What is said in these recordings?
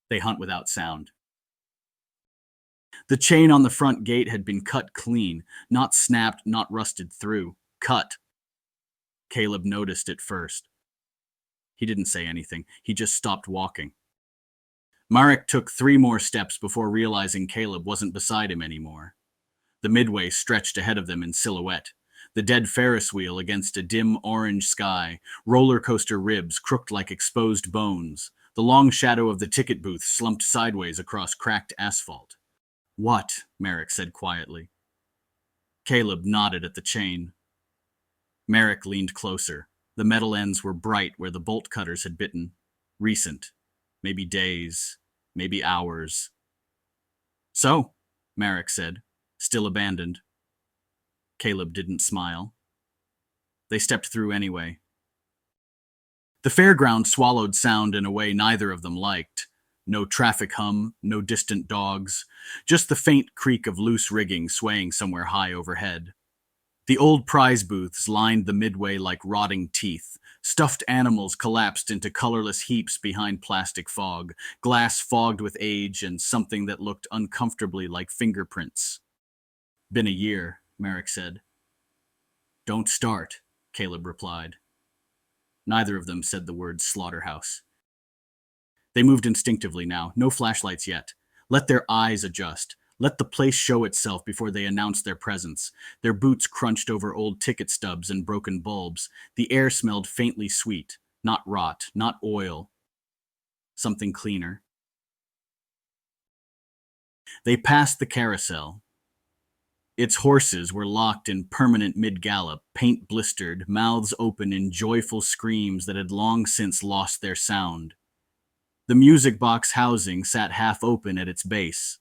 They hunt without sound. The chain on the front gate had been cut clean, not snapped, not rusted through. Cut. Caleb noticed it first. He didn't say anything. He just stopped walking. Marek took 3 more steps before realizing Caleb wasn't beside him anymore. The midway stretched ahead of them in silhouette. The dead Ferris wheel against a dim orange sky, roller coaster ribs crooked like exposed bones. The long shadow of the ticket booth slumped sideways across cracked asphalt. What? Marek said quietly. Caleb nodded at the chain. Marek leaned closer. The metal ends were bright where the bolt cutters had bitten. Recent. Maybe days. Maybe hours. So, Marek said, still abandoned. Caleb didn't smile. They stepped through anyway. The fairground swallowed sound in a way neither of them liked. No traffic hum, no distant dogs, just the faint creak of loose rigging swaying somewhere high overhead. The old prize booths lined the midway like rotting teeth. Stuffed animals collapsed into colorless heaps behind plastic fog, glass fogged with age and something that looked uncomfortably like fingerprints. Been a year, Marek said. Don't start, Caleb replied. Neither of them said the word slaughterhouse. They moved instinctively now, no flashlights yet. Let their eyes adjust. Let the place show itself before they announced their presence. Their boots crunched over old ticket stubs and broken bulbs. The air smelled faintly sweet. Not rot, not oil. Something cleaner. They passed the carousel. Its horses were locked in permanent mid-gallop, paint blistered, mouths open in joyful screams that had long since lost their sound. The music box housing sat half open at its base.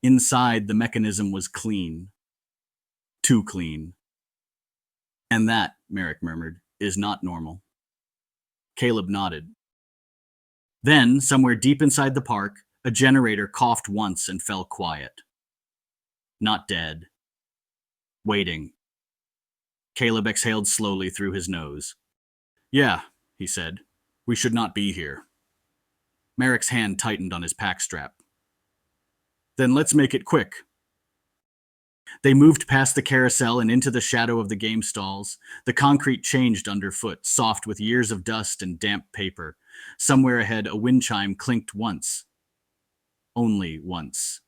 Inside, the mechanism was clean. Too clean. And that, Marek murmured, is not normal. Caleb nodded. Then, somewhere deep inside the park, a generator coughed once and fell quiet. Not dead. Waiting. Caleb exhaled slowly through his nose. Yeah, he said. We should not be here. Marek's hand tightened on his pack strap. Then let's make it quick. They moved past the carousel and into the shadow of the game stalls. The concrete changed underfoot, soft with years of dust and damp paper. Somewhere ahead, a wind chime clinked once. Only once.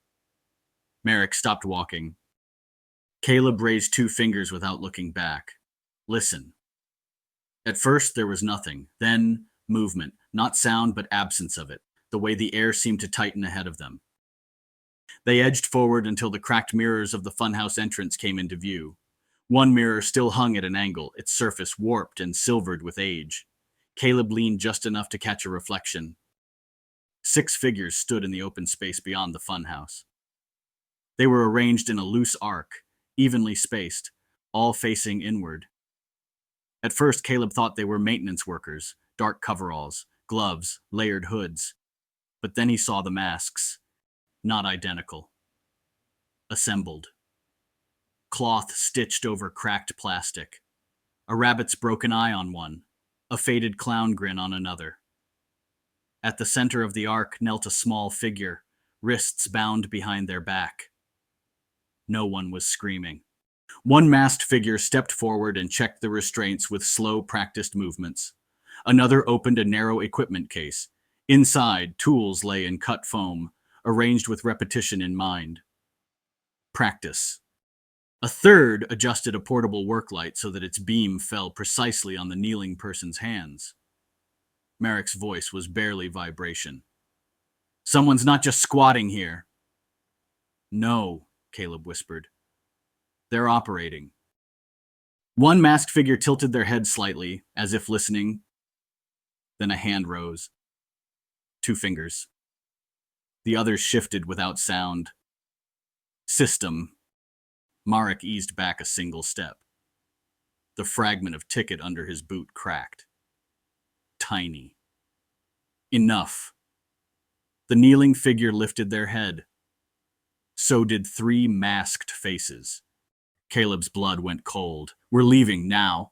Marek stopped walking. Caleb raised 2 fingers without looking back. Listen. At first, there was nothing. Then, movement. Not sound, but absence of it. The way the air seemed to tighten ahead of them. They edged forward until the cracked mirrors of the funhouse entrance came into view. One mirror still hung at an angle, its surface warped and silvered with age. Caleb leaned just enough to catch a reflection. 6 figures stood in the open space beyond the funhouse. They were arranged in a loose arc, evenly spaced, all facing inward. At first, Caleb thought they were maintenance workers, dark coveralls, gloves, layered hoods. But then he saw the masks. Not identical. Assembled. Cloth stitched over cracked plastic. A rabbit's broken eye on one. A faded clown grin on another. At the center of the arc knelt a small figure, wrists bound behind their back. No one was screaming. One masked figure stepped forward and checked the restraints with slow, practiced movements. Another opened a narrow equipment case. Inside, tools lay in cut foam, arranged with repetition in mind. Practice. A third adjusted a portable work light so that its beam fell precisely on the kneeling person's hands. Marek's voice was barely vibration. Someone's not just squatting here. No, Caleb whispered. They're operating. One masked figure tilted their head slightly, as if listening. Then a hand rose. 2 fingers. The others shifted without sound. System. Marek eased back a single step. The fragment of ticket under his boot cracked. Tiny. Enough. The kneeling figure lifted their head. So did 3 masked faces. Caleb's blood went cold. We're leaving now.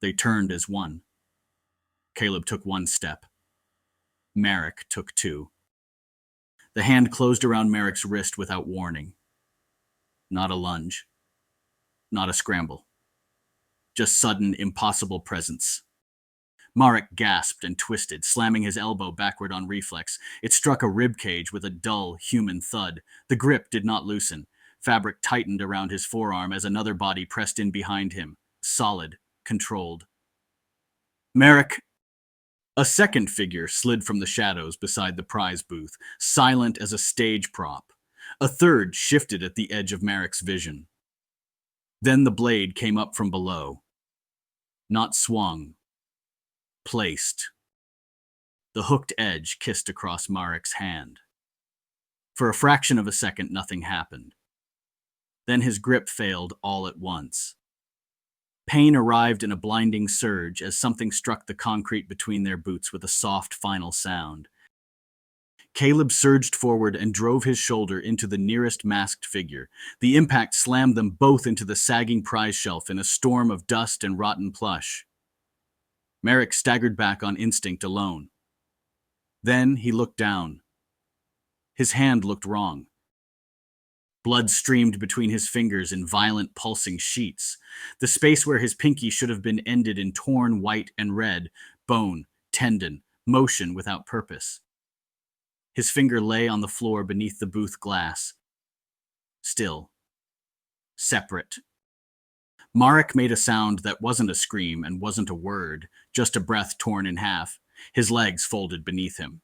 They turned as one. Caleb took 1 step. Marek took two. The hand closed around Marek's wrist without warning. Not a lunge. Not a scramble. Just sudden, impossible presence. Marek gasped and twisted, slamming his elbow backward on reflex. It struck a rib cage with a dull, human thud. The grip did not loosen. Fabric tightened around his forearm as another body pressed in behind him. Solid, controlled. Marek. A second figure slid from the shadows beside the prize booth, silent as a stage prop. A third shifted at the edge of Marek's vision. Then the blade came up from below. Not swung. Placed. The hooked edge kissed across Marek's hand. For a fraction of a second, nothing happened. Then his grip failed all at once. Pain arrived in a blinding surge as something struck the concrete between their boots with a soft, final sound. Caleb surged forward and drove his shoulder into the nearest masked figure. The impact slammed them both into the sagging prize shelf in a storm of dust and rotten plush. Marek staggered back on instinct alone. Then he looked down. His hand looked wrong. Blood streamed between his fingers in violent, pulsing sheets. The space where his pinky should have been ended in torn white and red, bone, tendon, motion without purpose. His finger lay on the floor beneath the booth glass. Still. Separate. Marek made a sound that wasn't a scream and wasn't a word, just a breath torn in half. His legs folded beneath him.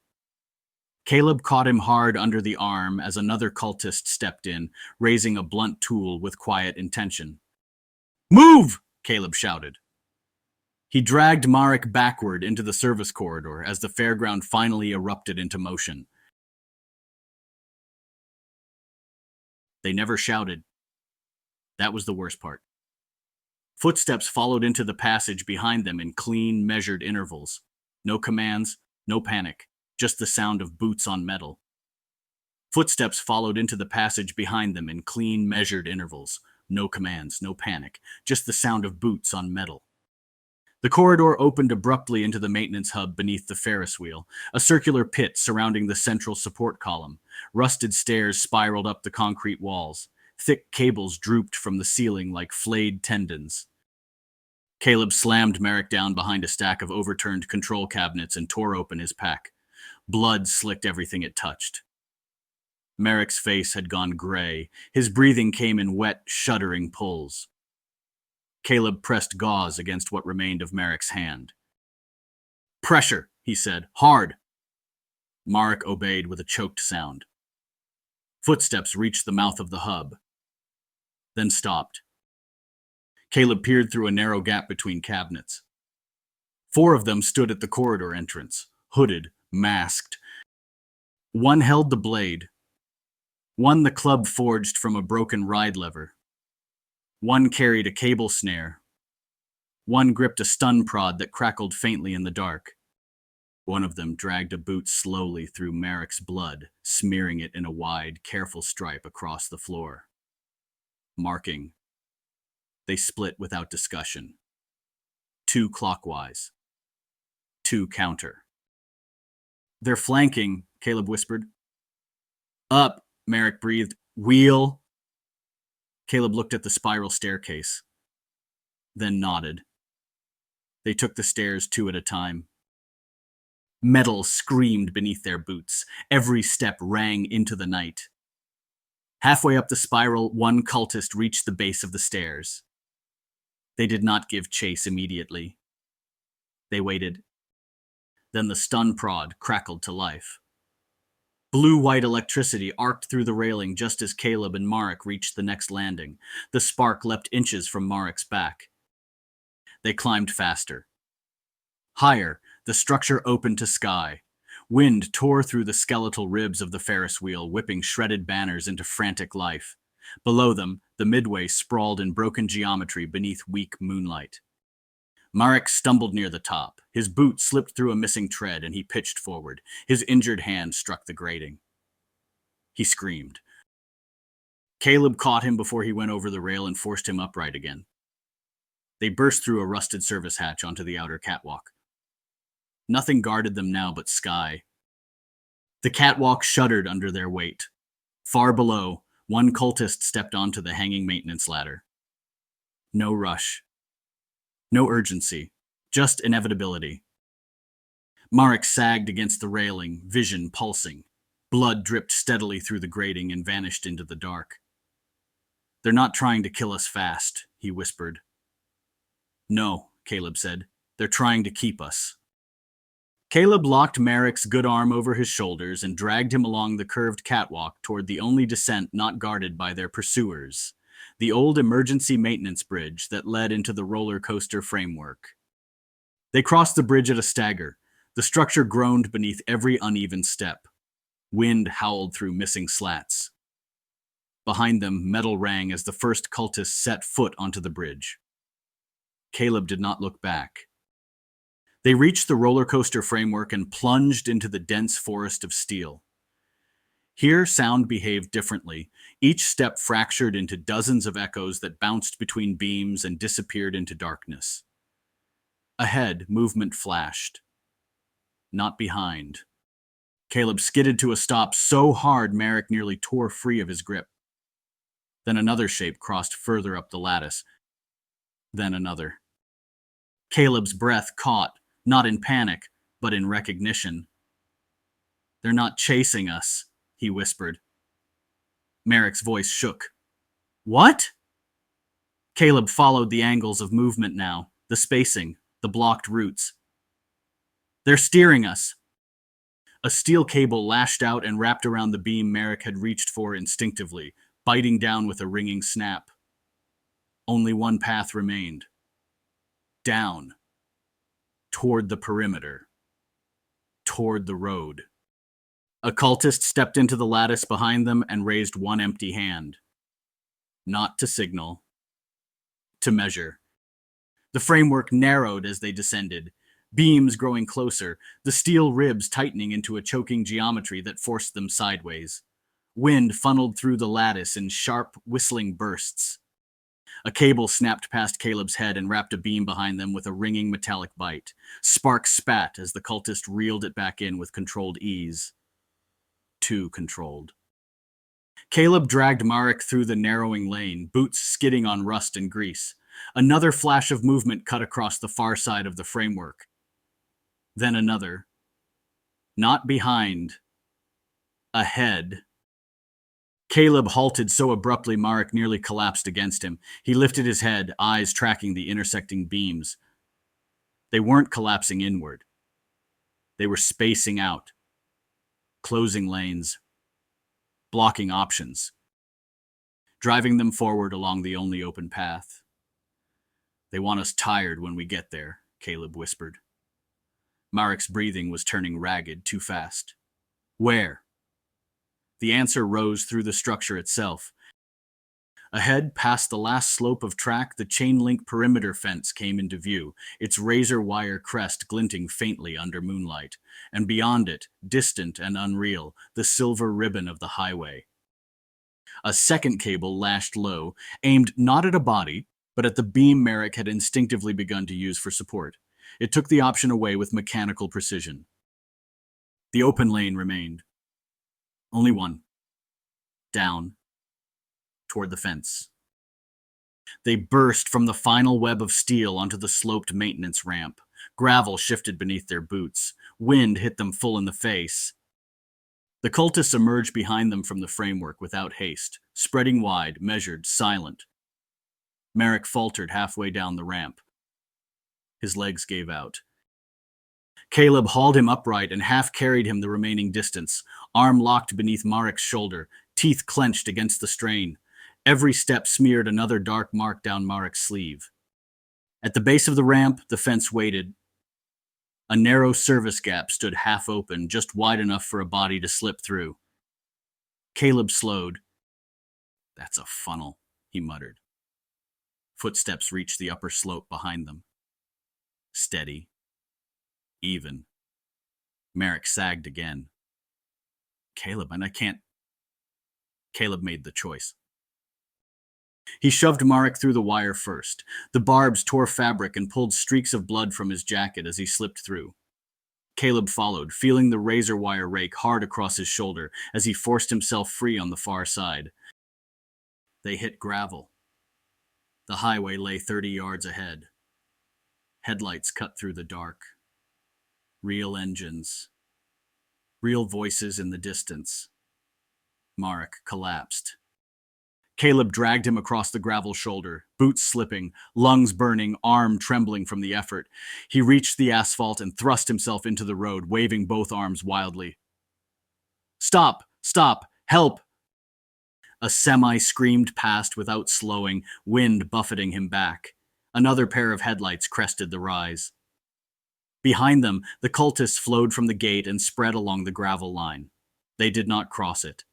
Caleb caught him hard under the arm as another cultist stepped in, raising a blunt tool with quiet intention. "Move!" Caleb shouted. He dragged Marek backward into the service corridor as the fairground finally erupted into motion. They never shouted. That was the worst part. Footsteps followed into the passage behind them in clean, measured intervals. No commands, no panic. Just the sound of boots on metal. Footsteps followed into the passage behind them in clean, measured intervals. No commands, no panic, just the sound of boots on metal. The corridor opened abruptly into the maintenance hub beneath the Ferris wheel, a circular pit surrounding the central support column. Rusted stairs spiraled up the concrete walls. Thick cables drooped from the ceiling like flayed tendons. Caleb slammed Marek down behind a stack of overturned control cabinets and tore open his pack. Blood slicked everything it touched. Marek's face had gone gray. His breathing came in wet, shuddering pulls. Caleb pressed gauze against what remained of Marek's hand. "Pressure," he said. "Hard." Marek obeyed with a choked sound. Footsteps reached the mouth of the hub, then stopped. Caleb peered through a narrow gap between cabinets. 4 of them stood at the corridor entrance, hooded, masked. One held the blade. One the club forged from a broken ride lever. One carried a cable snare. One gripped a stun prod that crackled faintly in the dark. One of them dragged a boot slowly through Marek's blood, smearing it in a wide, careful stripe across the floor. Marking. They split without discussion. 2 clockwise. 2 counter. "They're flanking," Caleb whispered. "Up," Marek breathed. "Wheel." Caleb looked at the spiral staircase, then nodded. They took the stairs 2 at a time. Metal screamed beneath their boots. Every step rang into the night. Halfway up the spiral, one cultist reached the base of the stairs. They did not give chase immediately. They waited. Then the stun prod crackled to life. Blue-white electricity arced through the railing just as Caleb and Marek reached the next landing. The spark leapt inches from Marek's back. They climbed faster. Higher, the structure opened to sky. Wind tore through the skeletal ribs of the Ferris wheel, whipping shredded banners into frantic life. Below them, the midway sprawled in broken geometry beneath weak moonlight. Marek stumbled near the top. His boot slipped through a missing tread, and he pitched forward. His injured hand struck the grating. He screamed. Caleb caught him before he went over the rail and forced him upright again. They burst through a rusted service hatch onto the outer catwalk. Nothing guarded them now but sky. The catwalk shuddered under their weight. Far below, one cultist stepped onto the hanging maintenance ladder. No rush. No urgency. Just inevitability. Marek sagged against the railing, vision pulsing. Blood dripped steadily through the grating and vanished into the dark. "They're not trying to kill us fast," he whispered. "No," Caleb said. "They're trying to keep us." Caleb locked Marek's good arm over his shoulders and dragged him along the curved catwalk toward the only descent not guarded by their pursuers, the old emergency maintenance bridge that led into the roller coaster framework. They crossed the bridge at a stagger. The structure groaned beneath every uneven step. Wind howled through missing slats. Behind them, metal rang as the first cultist set foot onto the bridge. Caleb did not look back. They reached the roller coaster framework and plunged into the dense forest of steel. Here, sound behaved differently. Each step fractured into dozens of echoes that bounced between beams and disappeared into darkness. Ahead, movement flashed. Not behind. Caleb skidded to a stop so hard Marek nearly tore free of his grip. Then another shape crossed further up the lattice. Then another. Caleb's breath caught, not in panic, but in recognition. "They're not chasing us," he whispered. Marek's voice shook. "What?" Caleb followed the angles of movement now, the spacing, the blocked routes. "They're steering us." A steel cable lashed out and wrapped around the beam Marek had reached for instinctively, biting down with a ringing snap. Only one path remained. Down. Toward the perimeter. Toward the road. A cultist stepped into the lattice behind them and raised one empty hand. Not to signal. To measure. The framework narrowed as they descended, beams growing closer, the steel ribs tightening into a choking geometry that forced them sideways. Wind funneled through the lattice in sharp, whistling bursts. A cable snapped past Caleb's head and wrapped a beam behind them with a ringing metallic bite. Sparks spat as the cultist reeled it back in with controlled ease. Too controlled. Caleb dragged Marek through the narrowing lane, boots skidding on rust and grease. Another flash of movement cut across the far side of the framework. Then another. Not behind. Ahead. Caleb halted so abruptly Marek nearly collapsed against him. He lifted his head, eyes tracking the intersecting beams. They weren't collapsing inward. They were spacing out, closing lanes, blocking options, driving them forward along the only open path. "They want us tired when we get there," Caleb whispered. Marek's breathing was turning ragged too fast. "Where?" The answer rose through the structure itself. Ahead, past the last slope of track, the chain-link perimeter fence came into view, its razor-wire crest glinting faintly under moonlight, and beyond it, distant and unreal, the silver ribbon of the highway. A second cable lashed low, aimed not at a body, but at the beam Marek had instinctively begun to use for support. It took the option away with mechanical precision. The open lane remained. Only one. Down. Toward the fence. They burst from the final web of steel onto the sloped maintenance ramp. Gravel shifted beneath their boots. Wind hit them full in the face. The cultists emerged behind them from the framework without haste, spreading wide, measured, silent. Marek faltered halfway down the ramp. His legs gave out. Caleb hauled him upright and half-carried him the remaining distance, arm locked beneath Marek's shoulder, teeth clenched against the strain. Every step smeared another dark mark down Marek's sleeve. At the base of the ramp, the fence waited. A narrow service gap stood half open, just wide enough for a body to slip through. Caleb slowed. "That's a funnel," he muttered. Footsteps reached the upper slope behind them. Steady. Even. Marek sagged again. "Caleb, and I can't..." Caleb made the choice. He shoved Marek through the wire first. The barbs tore fabric and pulled streaks of blood from his jacket as he slipped through. Caleb followed, feeling the razor wire rake hard across his shoulder as he forced himself free on the far side. They hit gravel. The highway lay 30 yards ahead. Headlights cut through the dark. Real engines. Real voices in the distance. Marek collapsed. Caleb dragged him across the gravel shoulder, boots slipping, lungs burning, arm trembling from the effort. He reached the asphalt and thrust himself into the road, waving both arms wildly. Stop! Stop! Help! A semi screamed past without slowing, wind buffeting him back. Another pair of headlights crested the rise. Behind them, the cultists flowed from the gate and spread along the gravel line. They did not cross it.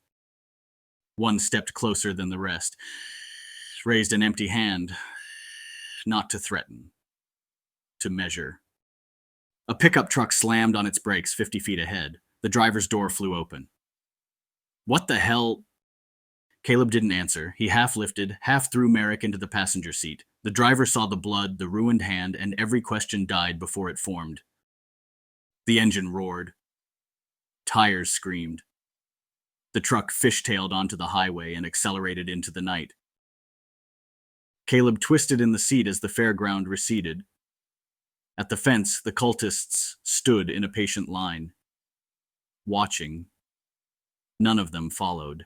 One stepped closer than the rest, raised an empty hand, not to threaten, to measure. A pickup truck slammed on its brakes 50 feet ahead. The driver's door flew open. What the hell? Caleb didn't answer. He half lifted, half threw Marek into the passenger seat. The driver saw the blood, the ruined hand, and every question died before it formed. The engine roared. Tires screamed. The truck fishtailed onto the highway and accelerated into the night. Caleb twisted in the seat as the fairground receded. At the fence, the cultists stood in a patient line, watching. None of them followed.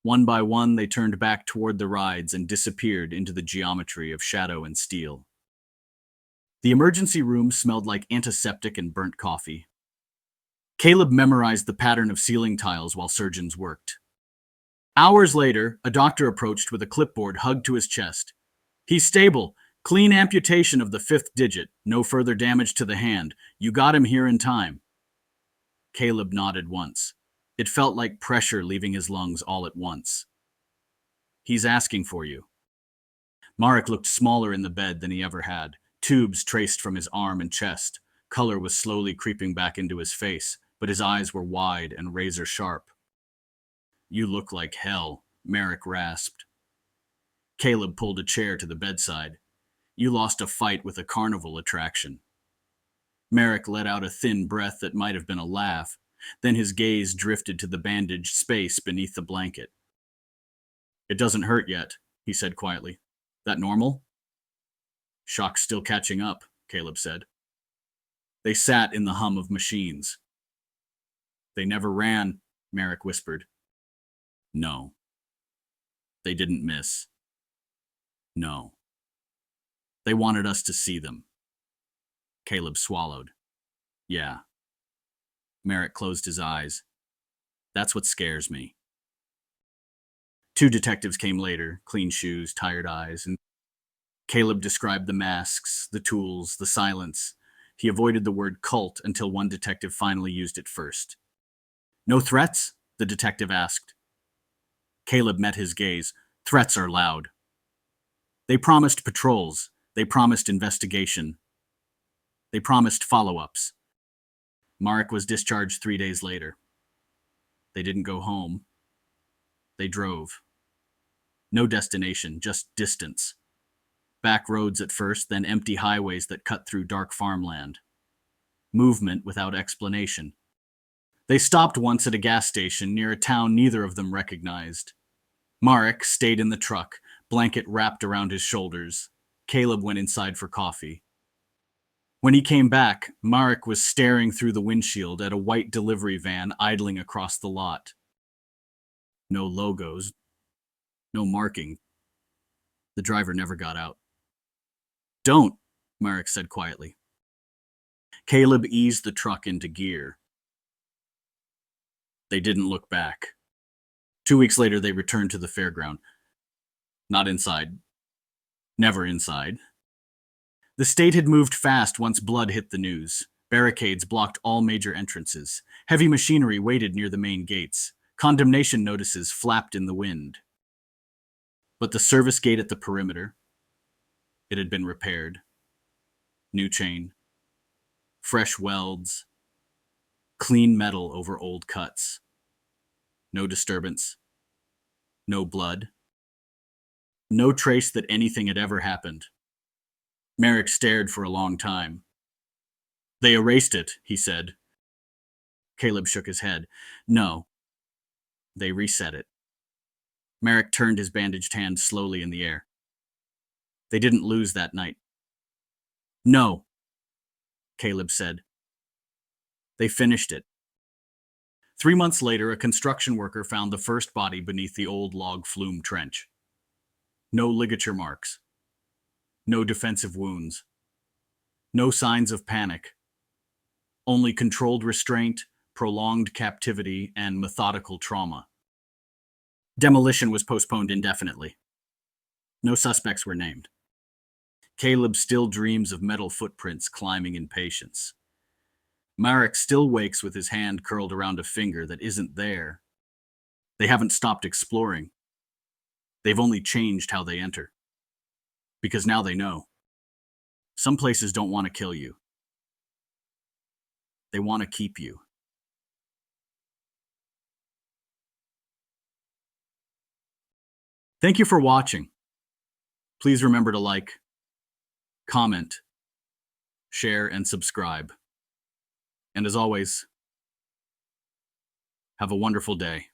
One by one, they turned back toward the rides and disappeared into the geometry of shadow and steel. The emergency room smelled like antiseptic and burnt coffee. Caleb memorized the pattern of ceiling tiles while surgeons worked. Hours later, a doctor approached with a clipboard hugged to his chest. He's stable. Clean amputation of the 5th digit. No further damage to the hand. You got him here in time. Caleb nodded once. It felt like pressure leaving his lungs all at once. He's asking for you. Marek looked smaller in the bed than he ever had. Tubes traced from his arm and chest. Color was slowly creeping back into his face, but his eyes were wide and razor sharp. You look like hell, Marek rasped. Caleb pulled a chair to the bedside. You lost a fight with a carnival attraction. Marek let out a thin breath that might have been a laugh. Then his gaze drifted to the bandaged space beneath the blanket. It doesn't hurt yet, he said quietly. That normal? Shock's still catching up, Caleb said. They sat in the hum of machines. They never ran, Marek whispered. No. They didn't miss. No. They wanted us to see them. Caleb swallowed. Yeah. Marek closed his eyes. That's what scares me. 2 detectives came later, clean shoes, tired eyes, and Caleb described the masks, the tools, the silence. He avoided the word cult until one detective finally used it first. No threats? The detective asked. Caleb met his gaze. Threats are loud. They promised patrols. They promised investigation. They promised follow-ups. Marek was discharged 3 days later. They didn't go home. They drove. No destination, just distance. Back roads at first, then empty highways that cut through dark farmland. Movement without explanation. They stopped once at a gas station near a town neither of them recognized. Marek stayed in the truck, blanket wrapped around his shoulders. Caleb went inside for coffee. When he came back, Marek was staring through the windshield at a white delivery van idling across the lot. No logos, no marking. The driver never got out. Don't, Marek said quietly. Caleb eased the truck into gear. They didn't look back. 2 weeks later, they returned to the fairground. Not inside. Never inside. The state had moved fast once blood hit the news. Barricades blocked all major entrances. Heavy machinery waited near the main gates. Condemnation notices flapped in the wind. But the service gate at the perimeter, it had been repaired. New chain. Fresh welds. Clean metal over old cuts. No disturbance. No blood. No trace that anything had ever happened. Marek stared for a long time. They erased it, he said. Caleb shook his head. No, they reset it. Marek turned his bandaged hand slowly in the air. They didn't lose that night. No, Caleb said. They finished it. 3 months later, a construction worker found the first body beneath the old log flume trench. No ligature marks. No defensive wounds. No signs of panic. Only controlled restraint, prolonged captivity, and methodical trauma. Demolition was postponed indefinitely. No suspects were named. Caleb still dreams of metal footprints climbing in patience. Marek still wakes with his hand curled around a finger that isn't there. They haven't stopped exploring. They've only changed how they enter. Because now they know. Some places don't want to kill you. They want to keep you. Thank you for watching. Please remember to like, comment, share, and subscribe. And as always, have a wonderful day.